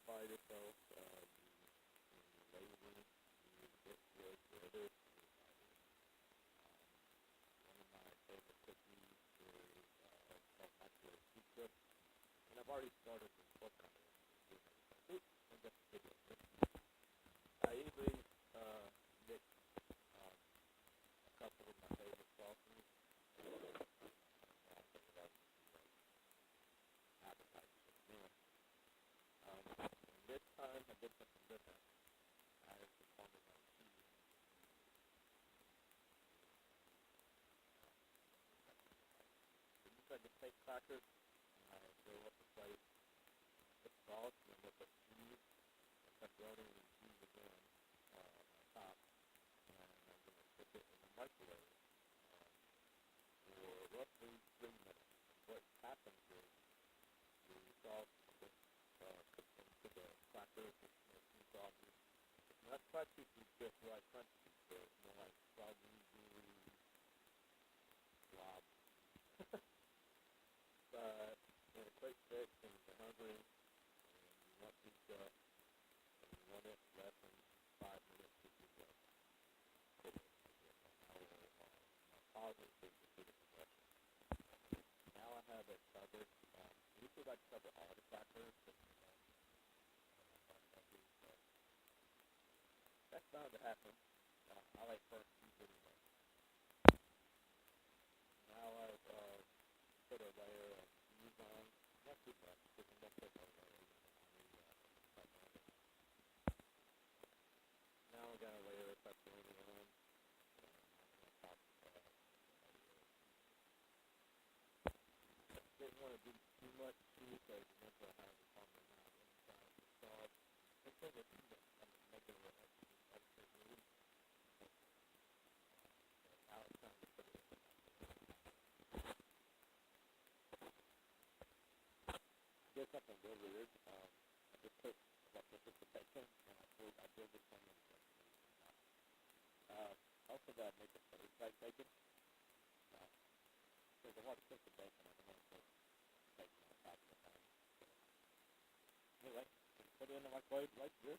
apply yourself. You lazy. You get wood, whatever. One of my favorite cookies is called microwave pizza, and I've already started working on it. Oop, I got the video. I usually mix a couple of my favorite sauces. Appetizers and meal. This time I did something different. I put Parmesan cheese. So you said the steak crackers. I fill up the plate with sauce and then with the cheese, pepperoni and cheese again on top. And I'm going to cook it in the microwave for roughly 3 minutes. What happens is the sauce just cooks into the crackers with two sauces. Not crunchy pizza, so like crunchy pizza, more like soggy, gooey, blob. But in a quick fix, and you're hungry, and you want pizza, and you want it less than 5 minutes, you can just cook it. I will pause it so you can see the progression. Now I have it covered. Usually I cover all the crackers, but that's bound to happen. I like first cheese anyway. Now I've put a layer of cheese on, not too much, because I'm going to put a layer on the pepperoni. Now I got a layer of pepperoni on, and I'm going to top didn't want to do too much cheese, because once I have the Parmesan inside the sauce, I think it's making it extra gooey. Now it's time to put it in. I did something real weird. I just took just the bacon, and I did this one in also got to make it taste like bacon. Because I want to cook the bacon, I don't want to put bacon on top of the pan. So, anyway, put it in the microwave like this.